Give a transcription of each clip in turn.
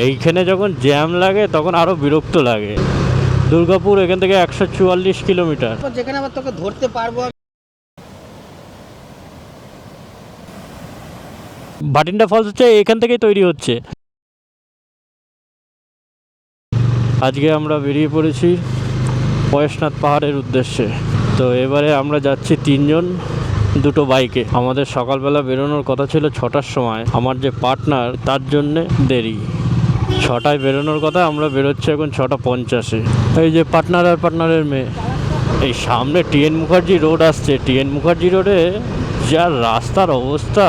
এইখানে যখন জ্যাম লাগে তখন আরো বিরক্ত লাগে। দুর্গাপুর এখান থেকে 144 কিলোমিটার। যেখানে আবার তোকে ধরতে পারবো। ভাটিন্ডা ফলস হচ্ছে এখান থেকেই তৈরি হচ্ছে। আজকে আমরা বেরিয়ে পড়েছি পয়েশনাথ পাহাড়ের উদ্দেশ্যে। তো এবারে আমরা যাচ্ছি তিনজন, দুটো বাইকে। আমাদের সকালবেলা বেরোনোর কথা ছিল 6টার সময়। আমার যে পার্টনার তার জন্যে দেরি, 6টায় বেরোনোর কথা, আমরা বেরোচ্ছি এখন 6:50-এ। এই যে পার্টনার আর পার্টনারের মেয়ে। এই সামনে টিএন মুখার্জি রোড আসছে। টিএন মুখার্জি রোডে যা রাস্তার অবস্থা,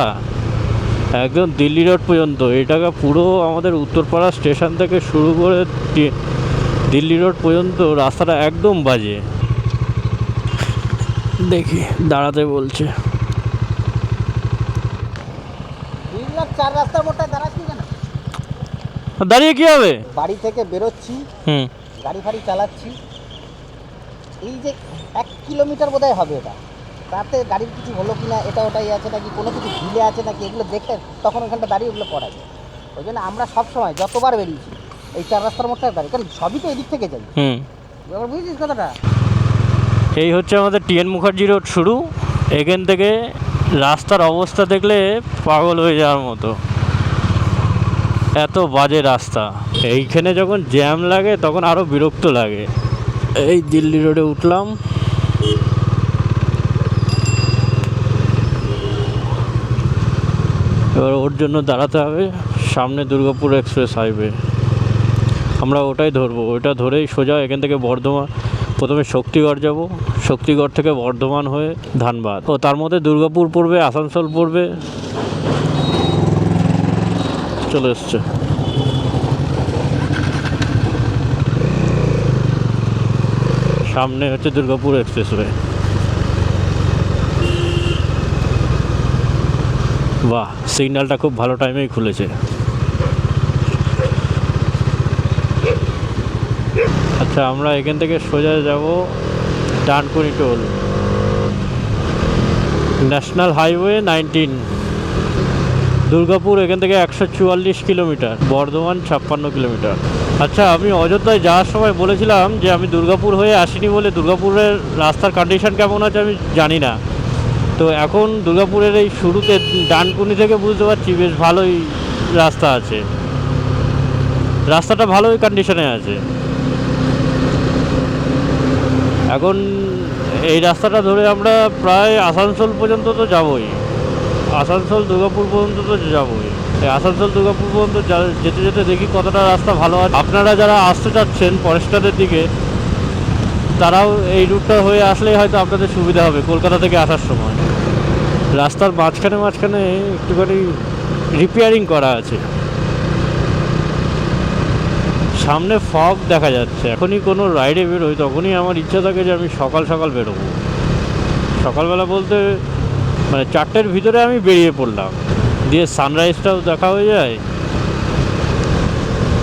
একদম দিল্লি রোড পর্যন্ত। এটাকে পুরো আমাদের উত্তরপাড়া স্টেশন থেকে শুরু করে দিল্লি রোড পর্যন্ত রাস্তাটা একদম বাজে। দেখি দাঁড়াতে বলছে। 4 রাস্তার মোড়টায় দাঁড়াচ্ছি কেন? দাঁড়িয়ে কি হবে? বাড়ি থেকে বেরোচ্ছি, গাড়ি ফাড়ি চালাচ্ছি, এই যে 1 কিলোমিটার বোধহয় হবে এটা, তাতে গাড়ির কিছু হলো কি না, এটা ওটাই আছে নাকি, কোনো কিছু ঢিলে আছে নাকি, এগুলো দেখে তখন ওখানটা দাঁড়িয়ে ওগুলো পড়া যায়। ওই জন্য আমরা সবসময় যতবার বেরিয়েছি এই 4 রাস্তার মোড়টায় দাঁড়িয়ে, কারণ সবই তো এদিক থেকে যাই। এবার বুঝেছিস কথাটা? এই হচ্ছে আমাদের টিএন মুখার্জি রোড শুরু। এখান থেকে রাস্তার অবস্থা দেখলে পাগল হয়ে যাওয়ার মতো, এত বাজে রাস্তা। এইখানে যখন জ্যাম লাগে তখন আরও বিরক্ত লাগে। এই দিল্লি রোডে উঠলাম। এবার ওর জন্য দাঁড়াতে হবে। সামনে দুর্গাপুর এক্সপ্রেস হাইওয়ে, আমরা ওটাই ধরবো। ওটা ধরেই সোজা এখান থেকে বর্ধমান, প্রথমে শক্তিগড় যাব, শক্তিগড় থেকে বর্ধমান হয়ে ধানবাদ, ও তার মধ্যে দুর্গাপুর পড়বে, আসানসোল পড়বে। চলে এসছে। সামনে হচ্ছে দুর্গাপুর এক্সপ্রেসওয়ে। বাহ, সিগন্যালটা খুব ভালো টাইমেই খুলেছে। আচ্ছা, আমরা এখান থেকে সোজা যাব Dankuni toll, national highway 19। Durgapur এখান থেকে 144 কিলোমিটার, বর্ধমান 56 কিলোমিটার। আচ্ছা, আমি অযোধ্যায় যাওয়ার সময় বলেছিলাম যে আমি দুর্গাপুর হয়ে আসিনি বলে দুর্গাপুরের রাস্তার কন্ডিশন কেমন আছে আমি জানি না। তো এখন দুর্গাপুরের এই শুরুতে ডানকুনি থেকে বুঝতে পারছি বেশ ভালোই রাস্তা আছে, রাস্তাটা ভালোই কন্ডিশনে আছে। এখন এই রাস্তাটা ধরে আমরা প্রায় আসানসোল পর্যন্ত তো যাবই, আসানসোল দুর্গাপুর পর্যন্ত তো যাবই। এই আসানসোল দুর্গাপুর পর্যন্ত যেতে যেতে দেখি কতটা রাস্তা ভালো আছে। আপনারা যারা আসতে চাচ্ছেন ফরেস্টারের দিকে, তারাও এই রুটটা হয়ে আসলেই হয়তো আপনাদের সুবিধা হবে কলকাতা থেকে আসার সময়। রাস্তার মাঝখানে মাঝখানে একটুখানি রিপেয়ারিং করা আছে। সামনে ফগ দেখা যাচ্ছে। এখনই কোনো রাইডে বেরোই তখনই আমার ইচ্ছা থাকে যে আমি সকাল সকাল বেরোবো। সকালবেলা বলতে মানে 4টের ভিতরে আমি বেরিয়ে পড়লাম, দিয়ে সানরাইজটাও দেখা হয়ে যায়।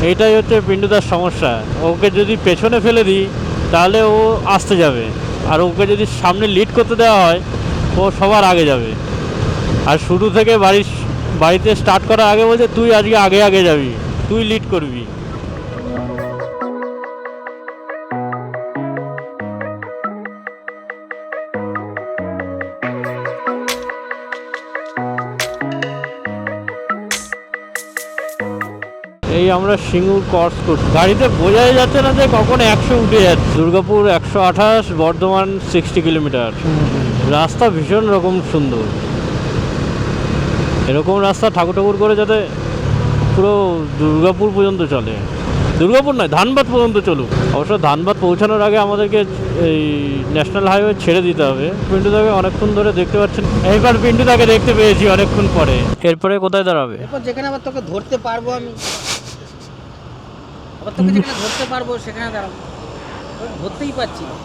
এইটাই হচ্ছে পিন্টুদার সমস্যা। ওকে যদি পেছনে ফেলে দিই তাহলে ও আসতে যাবে, আর ওকে যদি সামনে লিড করতে দেওয়া হয় ও সবার আগে যাবে। আর শুরু থেকে বাড়িতে স্টার্ট করার আগে বলছে তুই আজকে আগে আগে যাবি, তুই লিড করবি। এই আমরা সিঙ্গুর ক্রস করছি, গাড়িতে বোঝাই যাচ্ছে না যে কখন 100 উঠে যাচ্ছে। দুর্গাপুর 128, বর্ধমান 60 কিলোমিটার। রাস্তা ভীষণ রকম সুন্দর। এরকম রাস্তা ঠাকুর ঠাকুর করে যাতে পুরো দুর্গাপুর পর্যন্ত চলে, দুর্গাপুর নয় ধানবাদ পর্যন্ত চলুক। অবশ্য ধানবাদ পৌঁছানোর আগে আমাদেরকে এই ন্যাশনাল হাইওয়ে ছেড়ে দিতে হবে। পিন্টুদাকে অনেকক্ষণ ধরে দেখতে পাচ্ছেন, এইবার পিন্টুদাকে দেখতে পেয়েছি অনেকক্ষণ পরে। এরপরে কোথায় দাঁড়াবে? এরপর যেখানে আবার তোকে ধরতে পারবো আমি, আবার তোকে যেখানে ধরতে পারবো সেখানে দাঁড়াবো। ধরতেই পারছি না।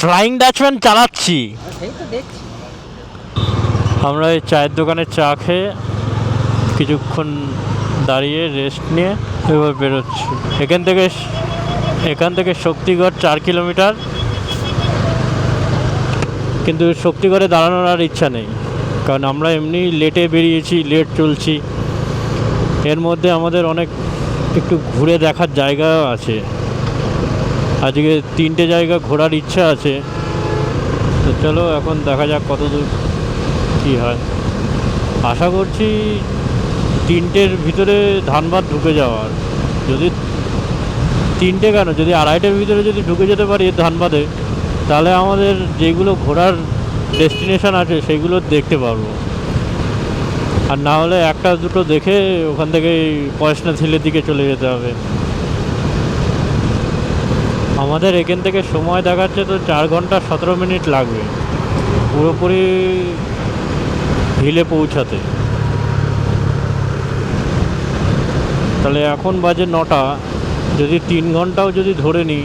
ফ্লাইং ডাচম্যান চালাচ্ছি। সেই তো দেখছি। আমরা এই চায়ের দোকানে চা খেয়ে কিছুক্ষণ দাঁড়িয়ে রেস্ট নিয়ে এবার বেরোচ্ছি। এখান থেকে শক্তিগড় 4 কিলোমিটার, কিন্তু শক্তিগড়ে দাঁড়ানোর আর ইচ্ছা নেই। কারণ আমরা এমনি লেটে বেরিয়েছি, লেট চলছি, এর মধ্যে আমাদের অনেক একটু ঘুরে দেখার জায়গা আছে। আজকে 3টে জায়গা ঘোরার ইচ্ছা আছে। তো চলো এখন দেখা যাক কত দূর কী হয়। আশা করছি 3টের ভিতরে ধানবাদ ঢুকে যাওয়ার, যদি 3টে কেন, যদি 2:30-এর ভিতরে যদি ঢুকে যেতে পারি ধানবাদে, তাহলে আমাদের যেগুলো ঘোরার ডেস্টিনেশন আছে সেগুলো দেখতে পারবো। আর না হলে 1-2 দেখে ওখান থেকে পয়সনা ঝিলের দিকে চলে যেতে হবে। আমাদের এখান থেকে সময় দেখাচ্ছে তো 4 ঘন্টা 17 মিনিট লাগবে পুরোপুরি হিলে পৌঁছাতে। তাহলে এখন বাজে 9টা, যদি 3 ঘন্টাও যদি ধরে নিই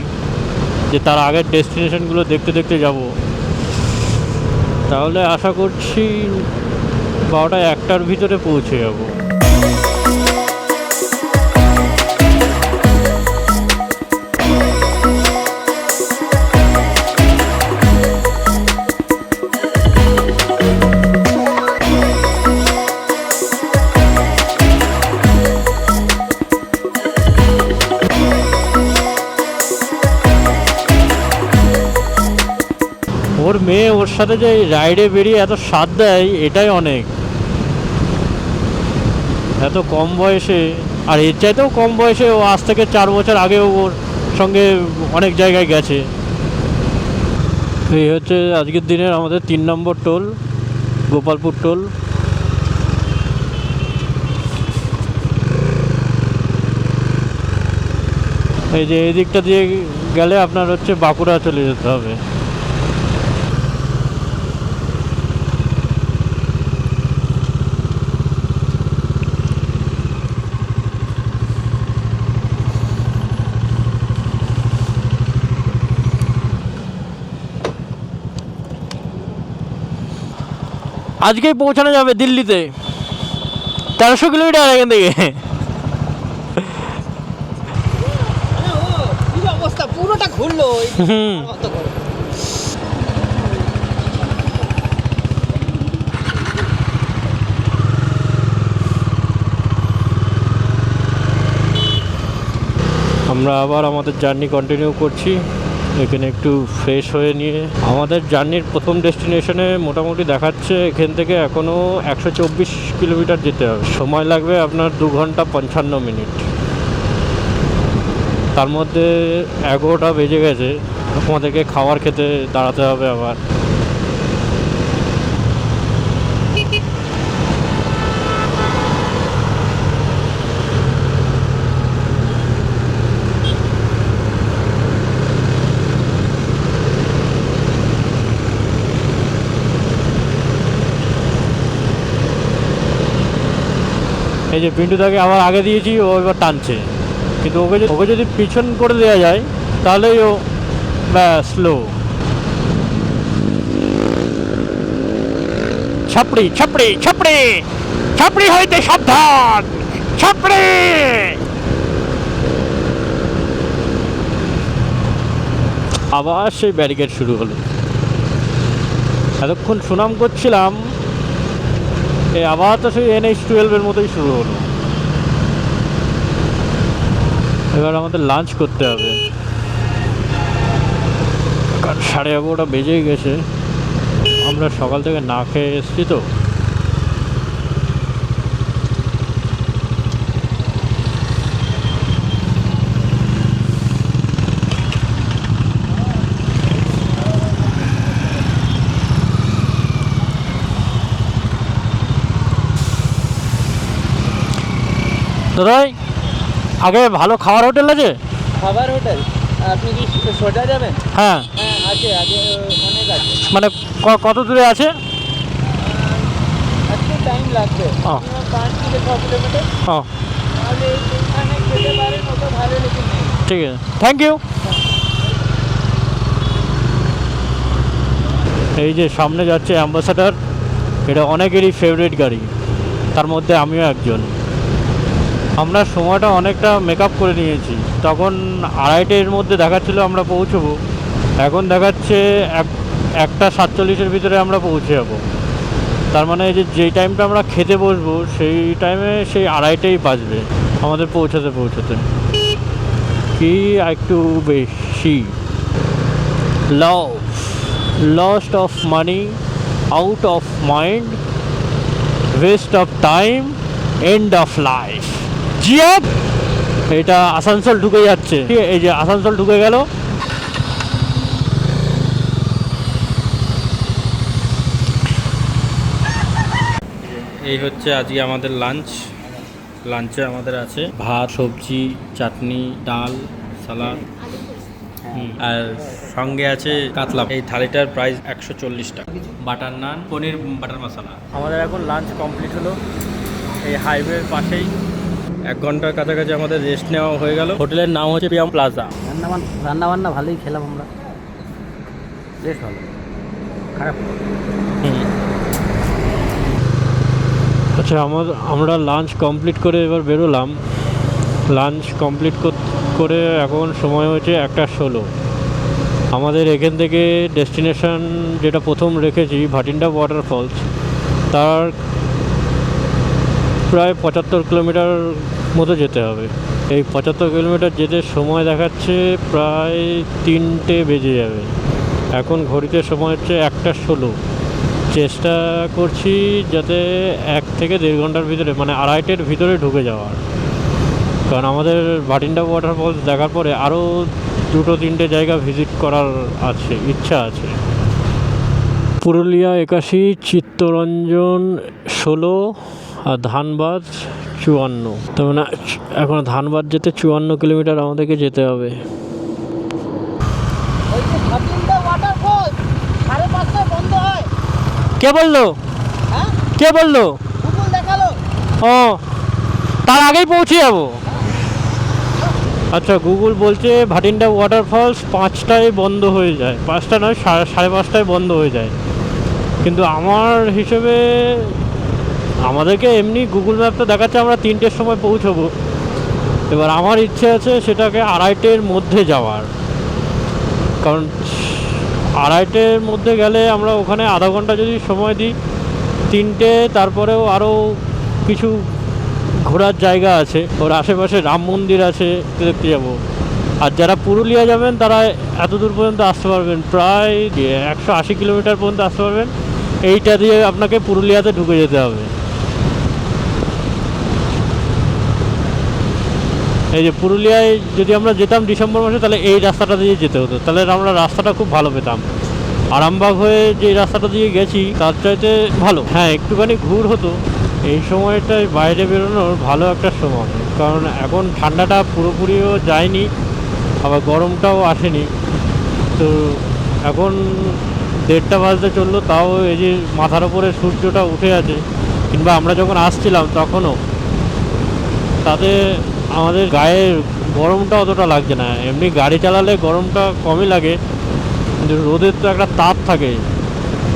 যে তার আগের ডেস্টিনেশনগুলো দেখতে দেখতে যাব, তাহলে আশা করছি 12টা-1টার ভিতরে পৌঁছে যাব। ওর মেয়ে ওর সাথে যে রাইডে বেরিয়ে এত স্বাদ দেয়, এটাই অনেক। এত কম বয়সে, আর এর চাইতেও কম বয়সে, ও আজ থেকে 4 বছর আগেও ওর সঙ্গে অনেক জায়গায় গেছে। এই হচ্ছে আজকের দিনের আমাদের 3 নম্বর টোল, গোপালপুর টোল। এই যে এই দিকটা দিয়ে গেলে আপনার হচ্ছে বাঁকুড়া চলে যেতে হবে। আজকেই পৌঁছানো যাবে দিল্লিতে, 1300 কিলোমিটার এখান থেকে। অবস্থা পুরোটা ঘুরলো আমরা আবার আমাদের জার্নি কন্টিনিউ করছি। এখানে একটু ফ্রেশ হয়ে নিয়ে আমাদের জার্নির প্রথম ডেস্টিনেশনে মোটামুটি দেখাচ্ছে এখান থেকে এখনও 124 কিলোমিটার যেতে হবে। সময় লাগবে আপনার 2 ঘন্টা 55 মিনিট। তার মধ্যে 11টা বেজে গেছে, আমাদেরকে খাবার খেতে দাঁড়াতে হবে আবার। এই যে পিন্টুদাকে আবার আগে দিয়েছি, ও এবার টানছে, কিন্তু ওকে যদি পিছন করে দেওয়া যায় তাহলেই ও স্লো। ছাপড়ি ছাপড়ি ছাপড়ি ছাপড়ি হইতে সাবধান, ছাপড়ি। আবার সেই ব্যারিকেড শুরু হলো। এতক্ষণ সুনাম করছিলাম, আবার তো সেই NH-12 মতোই শুরু হলো। এবার আমাদের লাঞ্চ করতে হবে, কারণ 11:30 বেজেই গেছে। আমরা সকাল থেকে না খেয়ে এসেছি তো। দাদাই, আগে ভালো খাবার হোটেল আছে? খাবার হোটেল আপনি কি সোজা যাবেন? হ্যাঁ হ্যাঁ আছে, আগে অনেক আছে। মানে কত দূরে আছে? একটু টাইম লাগবে, ও। 5 থেকে 6 কিলোমিটার। ও তাহলে এখানে খেতে পারেন, অত ভালো লেগে নেই। ঠিক আছে, থ্যাংক ইউ। এই যে সামনে যাচ্ছে অ্যাম্বাসাডার, এটা অনেকেরই ফেভারিট গাড়ি, তার মধ্যে আমিও একজন। আমরা সময়টা অনেকটা মেকআপ করে নিয়েছি। তখন 2:30-এর মধ্যে দেখাচ্ছিল আমরা পৌঁছবো, এখন দেখাচ্ছে 1টা 47-এর ভিতরে আমরা পৌঁছে যাবো। তার মানে যেই টাইমটা আমরা খেতে বসবো সেই টাইমে সেই 2:30টাই বাজবে আমাদের পৌঁছাতে কি একটু বেশি। Lost of money, out of mind, West of time, end of life. Zia, এটা আসানসোল ঢুকে যাচ্ছে, এই যে আসানসোল ঢুকে গেল। এই হচ্ছে আজকে আমাদের লাঞ্চে আমাদের আছে ভাত, সবজি, চাটনি, ডাল, সালাদ, আর সঙ্গে আছে কাতলা। এই থালিটার প্রাইস 140 টাকা। বাটার নান, পনির বাটার মশলা। আমাদের এখন লাঞ্চ কমপ্লিট হলো এই হাইওয়ের পাশেই। 1 ঘন্টার কাছাকাছি আমাদের রেস্ট নেওয়া হয়ে গেল। হোটেলের নাম হচ্ছে পিয়াম প্লাজা। রান্নাবান্না ভালোই খেলাম আমরা, বেশ ভালো, খারাপ। আচ্ছা, আমরা লাঞ্চ কমপ্লিট করে এবার বেরোলাম। লাঞ্চ কমপ্লিট করে এখন সময় হচ্ছে 1:16। আমাদের এখান থেকে ডেস্টিনেশন যেটা প্রথম রেখেছি ভাটিন্ডা ওয়াটারফলস, তার প্রায় 75 কিলোমিটার মতো যেতে হবে। এই 75 কিলোমিটার যেতে সময় দেখাচ্ছে প্রায় 3টে বেজে যাবে। এখন ঘড়িতে সময় হচ্ছে 1:16। চেষ্টা করছি যাতে 1 থেকে 1.5 ঘন্টার ভিতরে, মানে 2:30-এর ভিতরে ঢুকে যাওয়ার, কারণ আমাদের ভাটিন্ডা ওয়াটারফলস দেখার পরে আরও 2-3টে জায়গা ভিজিট করার ইচ্ছা আছে। পুরুলিয়া 81, চিত্তরঞ্জন 16, আর ধানবাদ 54। তার মানে এখন ধানবাদ যেতে 54 কিলোমিটার আমাদেরকে যেতে হবে। কে বললো? কে বললো? ও, তার আগেই পৌঁছে যাবো। আচ্ছা, গুগল বলছে ভাটিন্ডা ওয়াটারফলস 5টায় বন্ধ হয়ে যায়। 5টা নয়, 5:30টায় বন্ধ হয়ে যায়। কিন্তু আমার হিসেবে আমাদেরকে এমনি গুগল ম্যাপটা দেখাচ্ছে আমরা 3টের সময় পৌঁছবো। এবার আমার ইচ্ছে আছে সেটাকে 2:30-এর মধ্যে যাওয়ার, কারণ 2:30-এর মধ্যে গেলে আমরা ওখানে আধা ঘন্টা যদি সময় দিই, 3টে, তারপরেও আরও কিছু ঘোরার জায়গা আছে, ওর আশেপাশে রাম মন্দির আছে, দেখতে যাবো। আর যারা পুরুলিয়া যাবেন তারা এত দূর পর্যন্ত আসতে পারবেন, প্রায় 180 কিলোমিটার পর্যন্ত আসতে পারবেন। এইটা দিয়ে আপনাকে পুরুলিয়াতে ঢুকে যেতে হবে। এই যে পুরুলিয়ায় যদি আমরা যেতাম ডিসেম্বর মাসে, তাহলে এই রাস্তাটা দিয়ে যেতে হতো, তাহলে আমরা রাস্তাটা খুব ভালো পেতাম। আরামবাগ হয়ে যে রাস্তাটা দিয়ে গেছি তার চাইতে ভালো। হ্যাঁ, একটুখানি ঘুর হতো। এই সময়টায় বাইরে বেরোনোর ভালো একটা সময়, কারণ এখন ঠান্ডাটা পুরোপুরিও যায়নি, আবার গরমটাও আসেনি। তো এখন 1:30 বাজতে চললো, তাও এই যে মাথার ওপরে সূর্যটা উঠে আছে, কিংবা আমরা যখন আসছিলাম তখনও, তাতে আমাদের গায়ের গরমটা অতটা লাগছে না। এমনি গাড়ি চালালে গরমটা কমই লাগে, কিন্তু রোদের তো একটা তাপ থাকে।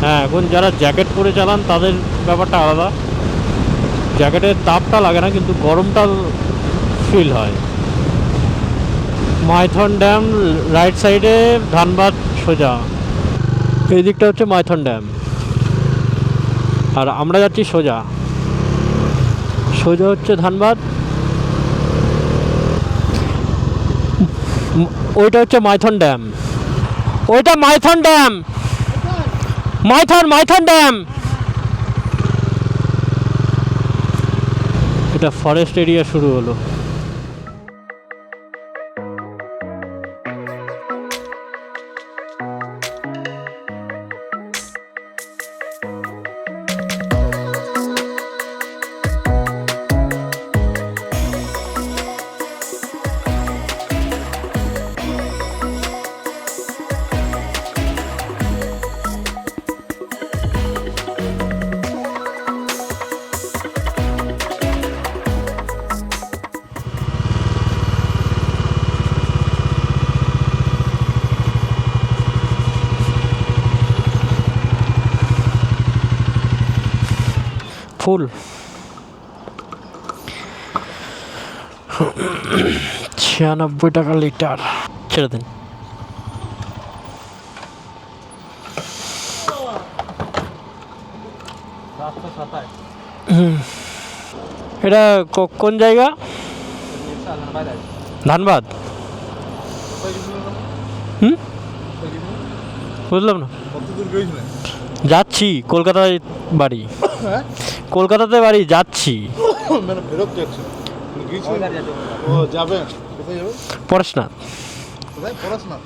হ্যাঁ, এখন যারা জ্যাকেট পরে চালান তাদের ব্যাপারটা আলাদা, জ্যাকেটের তাপটা লাগে না, কিন্তু গরমটা ফিল হয়। মাইথন ড্যাম রাইট সাইডে, ধানবাদ সোজা, এই দিকটা হচ্ছে মাইথন ড্যাম, আর আমরা যাচ্ছি সোজা হচ্ছে ধানবাদ। ওইটা হচ্ছে মাইথন ড্যাম, ওইটা মাইথন ড্যাম, মাইথন ড্যাম। এটা ফরেস্ট এরিয়া শুরু হলো। ফুল 96 টাকা লিটার। ছেড়ে দিন। এটা কোন জায়গা? ধানবাদ। হুম, বুঝলাম না। যাচ্ছি, কলকাতায় বাড়ি। কলকাতাতে বাড়ি, যাচ্ছি। মানে ফেরত যাচ্ছে যাবে কোথায় যাবে? পড়াশোনাথ। কোথায় পড়াশোনা?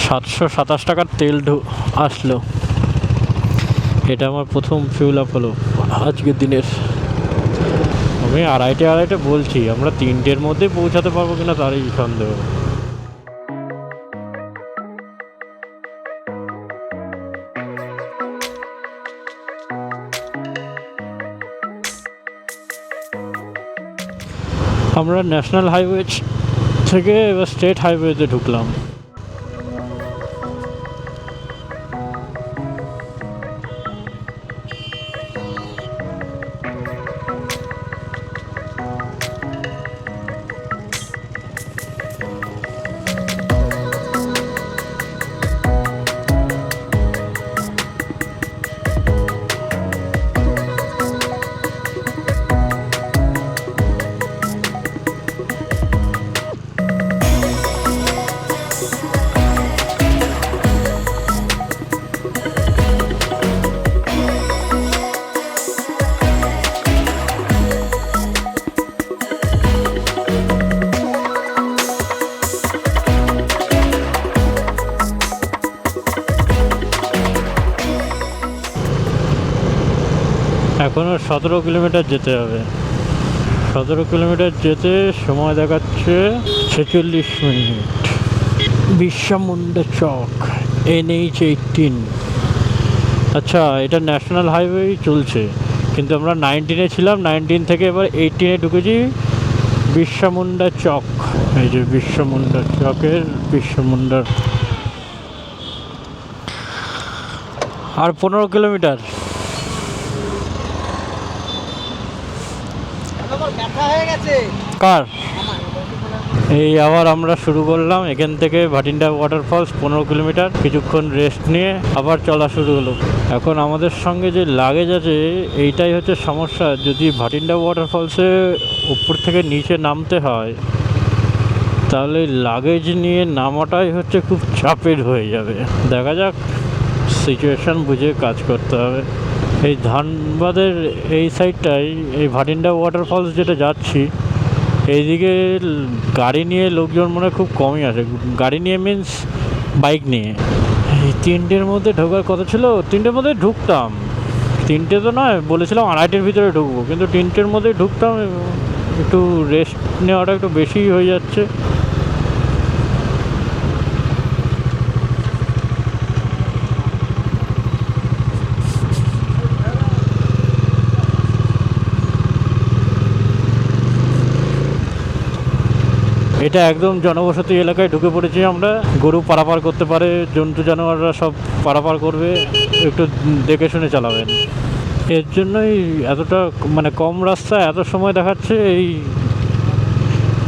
727 টাকার তেল আসলো। এটা আমার প্রথম ফিউল আপ হলো আজকের দিনের। আমি আড়াইটে বলছি, আমরা 3টের মধ্যে পৌঁছাতে পারবো কিনা তারই সন্দেহ। আমরা ন্যাশনাল হাইওয়ে থেকে এবার স্টেট হাইওয়েতে ঢুকলাম। এখনও 17 কিলোমিটার যেতে হবে। 17 কিলোমিটার যেতে সময় দেখাচ্ছে 46 মিনিট। বিরসা মুন্ডা চক, NH18। আচ্ছা, এটা ন্যাশনাল হাইওয়েই চলছে, কিন্তু আমরা 19-এ ছিলাম, 19 থেকে এবার 18-এ ঢুকেছি। বিরসা মুন্ডা চক, এই যে বিরসা মুন্ডা চকের বিরসা মুন্ডার। আর 15 কিলোমিটার। ব্যথা হয়ে গেছে কার? এই আবার আমরা শুরু করলাম এখান থেকে ভাটিন্ডা ওয়াটারফলস, 15 কিলোমিটার। কিছুক্ষণ রেস্ট নিয়ে আবার চলা শুরু হলো। এখন আমাদের সঙ্গে যে লাগেজ আছে, এইটাই হচ্ছে সমস্যা। যদি ভাটিন্ডা ওয়াটারফলসে উপর থেকে নিচে নামতে হয়, তাহলে লাগেজ নিয়ে নামাটাই হচ্ছে খুব চাপের হয়ে যাবে। দেখা যাক, সিচুয়েশান বুঝে কাজ করতে হবে। এই ধানবাদের এই সাইডটায়, এই ভাটিন্ডা ওয়াটারফলস যেটা যাচ্ছি, এইদিকে গাড়ি নিয়ে লোকজন মনে হয় খুব কমই আসে। গাড়ি নিয়ে মিন্স বাইক নিয়ে। এই 3টের মধ্যে ঢোকার কথা ছিল, 3টের মধ্যে ঢুকতাম। 3টে তো নয়, বলেছিলাম 2:30-এর ভিতরে ঢুকবো, কিন্তু 3টের মধ্যেই ঢুকতাম। একটু রেস্ট নেওয়াটা একটু বেশি হয়ে যাচ্ছে। এটা একদম জনবসতি এলাকায় ঢুকে পড়েছি আমরা। গরু পারাপার করতে পারে, জন্তু জানোয়াররা সব পারাপার করবে, একটু দেখে শুনে চালাবেন। এর জন্যই এতটা মানে কম রাস্তা এত সময় দেখাচ্ছে, এই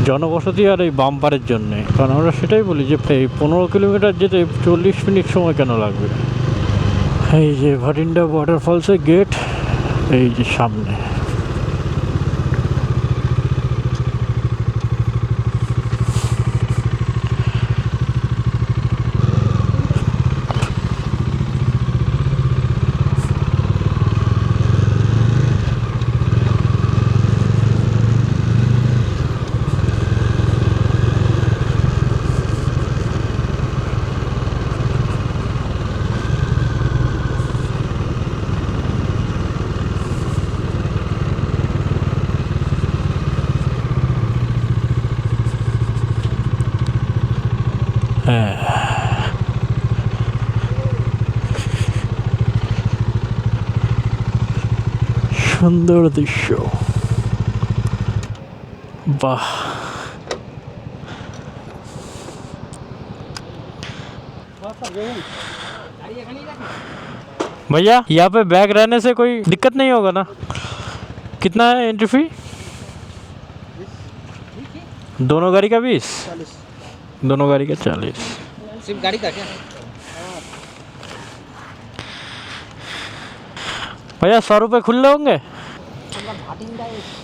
জনবসতি আর এই বাম্পারের জন্যে। কারণ আমরা সেটাই বলি যে এই 15 কিলোমিটার যেতে 40 মিনিট সময় কেন লাগবে। এই যে ভাটিন্ডা ওয়াটারফলসের গেট, এই যে সামনে। হ্যাঁ, সুন্দর দৃশ্য, वाह। भैया, यहाँ पे बैग रहने से कोई दिक्कत नहीं होगा ना? कितना है एंट्री फी? दोनों गाड़ी का 20? दोनों गाड़ी का 40। सिर्फ गाड़ी का क्या? भैया 100 रुपये खुले होंगे? আমরা ভাটিন্ডায় এসেছি।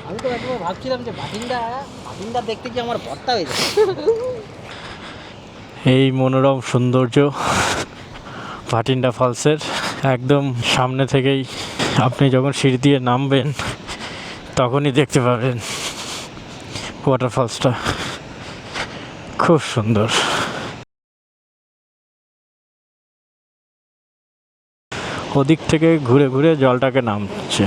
আমি তো একবার ভাবছিলাম যে ভাটিন্ডা দেখতে কি আমার ভর্তা হয়ে যায়। এই মনোরম সৌন্দর্য ভাটিন্ডা ফলসের একদম সামনে থেকেই আপনি যখন সিঁড়ি দিয়ে নামবেন তখনই দেখতে পাবেন ওয়াটারফলসটা, খুব সুন্দর। ওদিক থেকে ঘুরে ঘুরে জলটাকে নামছে,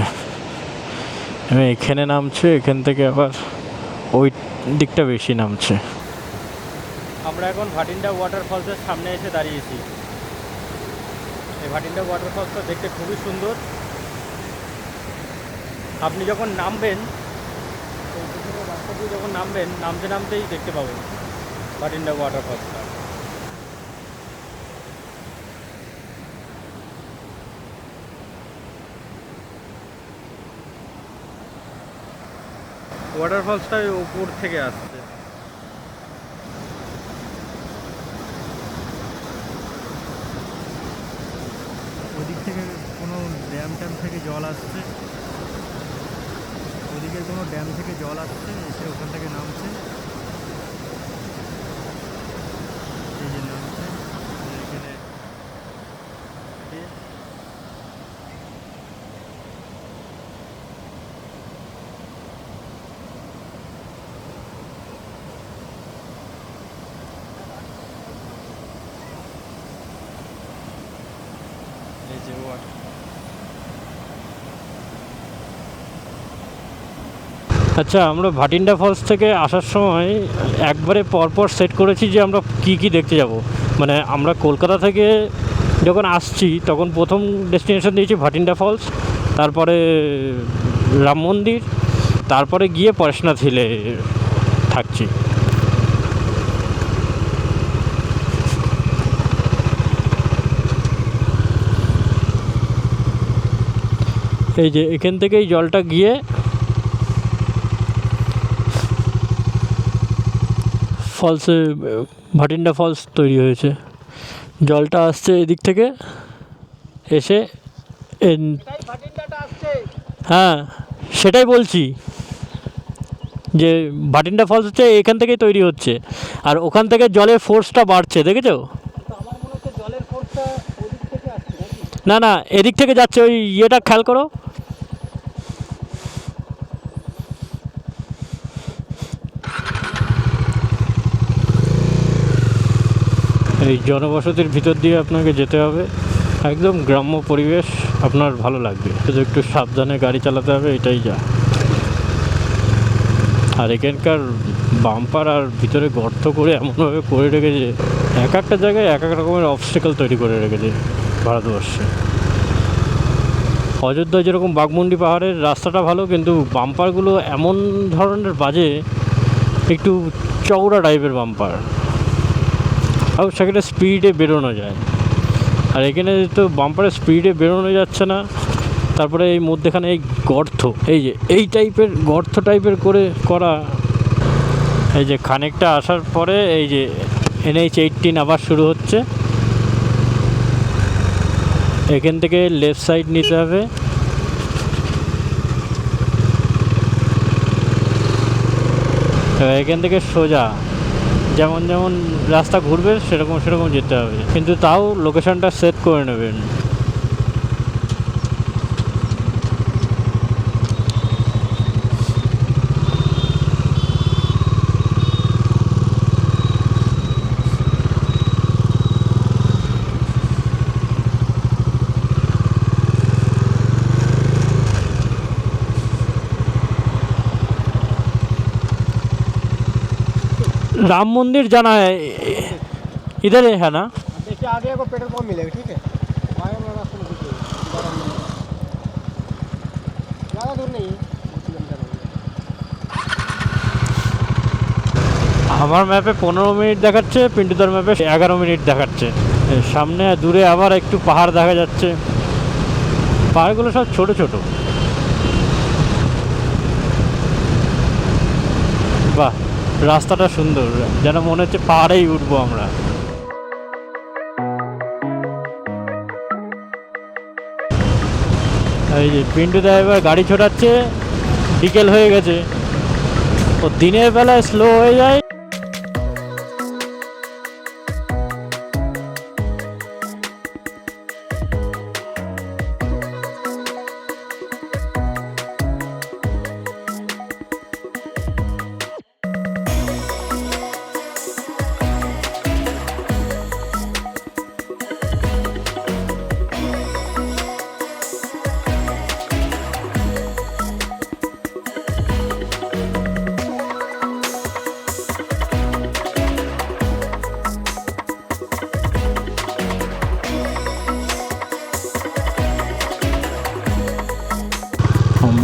এখানে নামছে, এখান থেকে আবার ওই দিকটা বেশি নামছে। আমরা এখন ভাটিন্ডা ওয়াটারফলসের সামনে এসে দাঁড়িয়েছি। এই ভাটিন্ডা ওয়াটারফলসটা দেখতে খুবই সুন্দর। আপনি যখন নামবেন, রাস্তা দিয়ে যখন নামবেন, নামতে নামতেই দেখতে পাবেন ভাটিন্ডা ওয়াটারফলসটা। ওয়াটারফলসটা উপর থেকে আসছে। ওদিক থেকে কোনো ড্যাম থেকে জল আসছে, ওদিকে কোনো ড্যাম থেকে জল আসছে, এসে ওখান থেকে নামছে, এই যে নামছে এখানে। আচ্ছা, আমরা ভাটিন্ডা ফলস থেকে আসার সময় একবারে পরপর সেট করেছি যে আমরা কি কি দেখতে যাব। মানে আমরা কলকাতা থেকে যখন আসছি তখন প্রথম ডেস্টিনেশন দিয়েছি ভাটিন্ডা ফলস, তারপরে রাম মন্দির, তারপরে গিয়ে পরেশনাথ হিলে থাকছি। এই যে এখান থেকেই জলটা গিয়ে ফলসে, ভাটিন্ডা ফলস তৈরি হয়েছে। জলটা আসছে এদিক থেকে এসে হ্যাঁ, সেটাই বলছি যে ভাটিন্ডা ফলস হচ্ছে এখান থেকেই তৈরি হচ্ছে, আর ওখান থেকে জলের ফোর্সটা বাড়ছে, দেখেছো? না না, এদিক থেকে যাচ্ছে, ওই ইয়েটা খেয়াল করো। এই জনবসতির ভিতর দিয়ে আপনাকে যেতে হবে, একদম গ্রাম্য পরিবেশ, আপনার ভালো লাগবে, শুধু একটু সাবধানে গাড়ি চালাতে হবে, এটাই যা। আর এখানকার বাম্পার আর ভিতরে গর্ত করে এমনভাবে করে রেখেছে, এক একটা জায়গায় এক এক রকমের অবস্টেকেল তৈরি করে রেখেছে ভারতবর্ষে। অযোধ্যায় যেরকম বাঘমুন্ডি পাহাড়ের রাস্তাটা ভালো, কিন্তু বাম্পারগুলো এমন ধরনের বাজে, একটু চওড়া টাইপের বাম্পার, আর সেখানে স্পিডে বেরোনো যায়। আর এখানে তো বাম্পারে স্পিডে বেরোনো যাচ্ছে না, তারপরে এই মধ্যেখানে এই গর্ত, এই যে এই টাইপের গর্ত টাইপের করে করা। এই যে খানিকটা আসার পরে এই যে NH-18 আবার শুরু হচ্ছে, এখান থেকে লেফট সাইড নিতে হবে। এখান থেকে সোজা যেমন যেমন রাস্তা ঘুরবে সেরকম সেরকম যেতে হবে, কিন্তু তাও লোকেশনটা সেট করে নেবেন। राम मंदिर जाना है, इधर है ना? देखिए आगे को पेट्रोल पंप मिलेगा, ठीक है? बाएं वाला रास्ता में देखिए, ज़्यादा दूर नहीं है, 2 किलोमीटर होगा। আমার ম্যাপে 15 মিনিট দেখাচ্ছে, পিন্টুদার ম্যাপে 11 মিনিট দেখাচ্ছে। সামনে দূরে আবার একটু পাহাড় দেখা যাচ্ছে, পাহাড়গুলো সব ছোট ছোট। বাহ, রাস্তাটা সুন্দর, যেন মনে হচ্ছে পাহাড়েই উঠবো আমরা। এই যে পিন্টু দা এবার গাড়ি ছোটাচ্ছে, বিকেল হয়ে গেছে, ও দিনের বেলায় স্লো হয়ে যায়।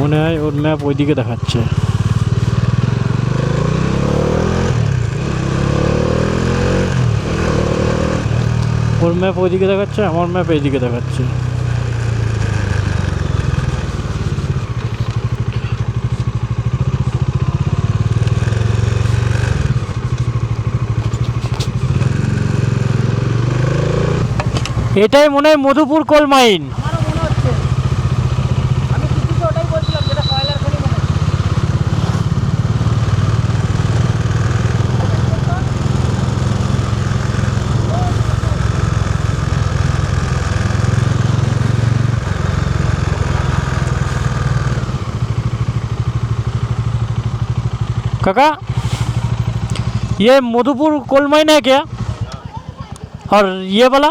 মনে হয় ওর ম্যাপ ওইদিকে দেখাচ্ছে। ওর ম্যাপ ওইদিকে দেখাচ্ছে, আমার ম্যাপ এইদিকে দেখাচ্ছে। এটাই মনে হয় মধুপুর কোল মাইন। আমারও মনে হচ্ছে, আমি টিভিতে ওটাই বলছিলাম, যেটা কয়লার খনি মনে হচ্ছে। काका ये मधुपुर कोल माइन है क्या? और ये वाला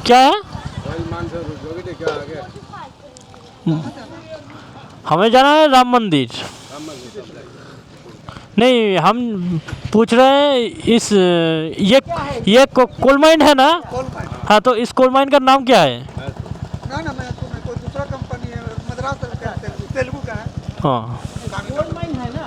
क्या है? हमें जाना है राम मंदिर। नहीं, हम पूछ रहे हैं इस ये कोल माइन है ना? हाँ, तो इस कोल माइन का नाम क्या है? ना ना, मैं तुम्हें कोई दूसरा कंपनी है, मद्रास का है, तेलुगु का है। हाँ, गोल्ड माइन है ना?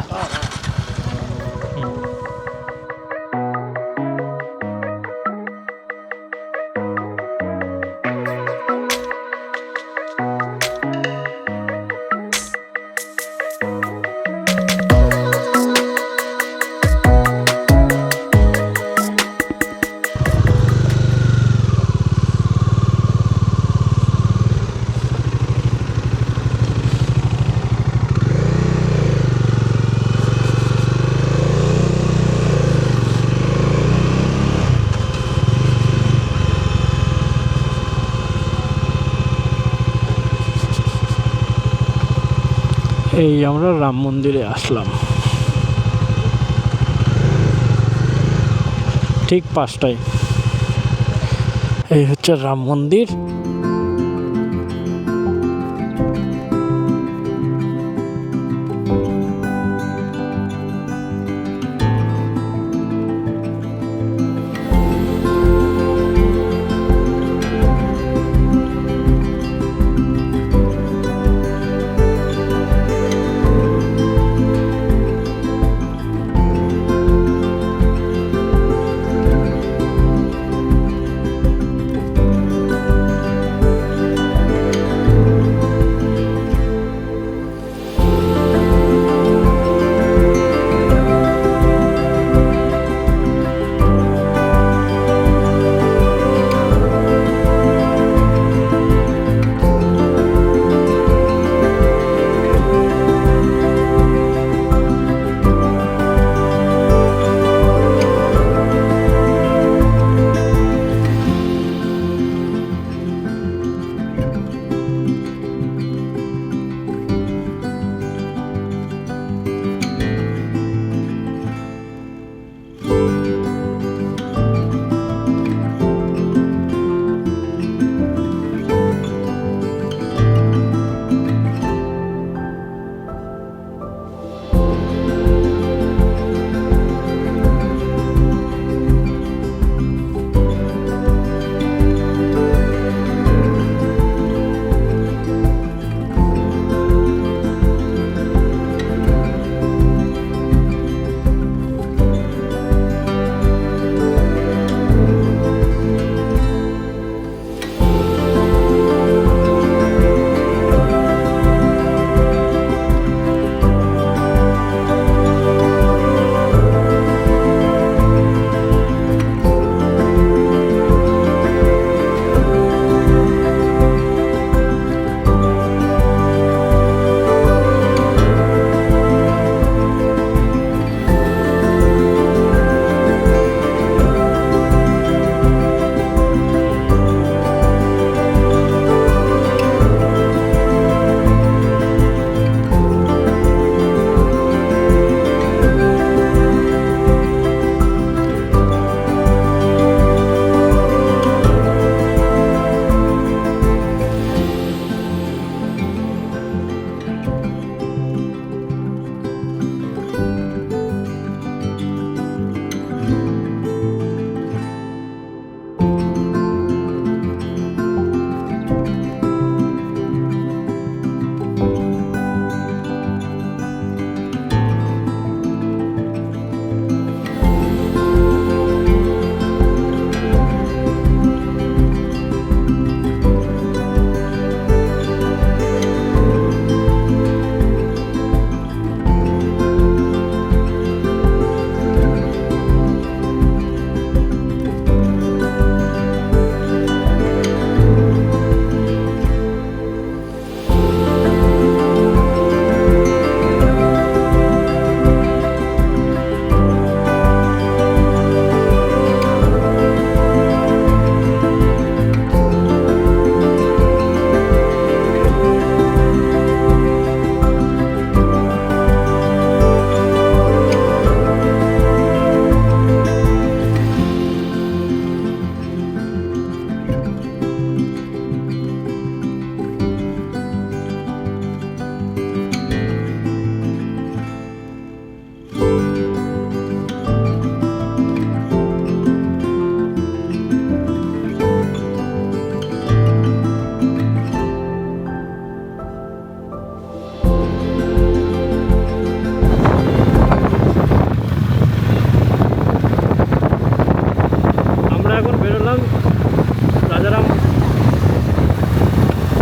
এই আমরা রাম মন্দিরে আসলাম ঠিক 5টায়। এই হচ্ছে রাম মন্দির।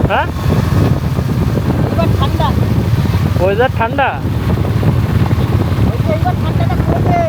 হ্যাঁ এবার ঠান্ডা, ওয়েদার ঠান্ডা ওই যে এইবার ঠান্ডাটা পড়বে।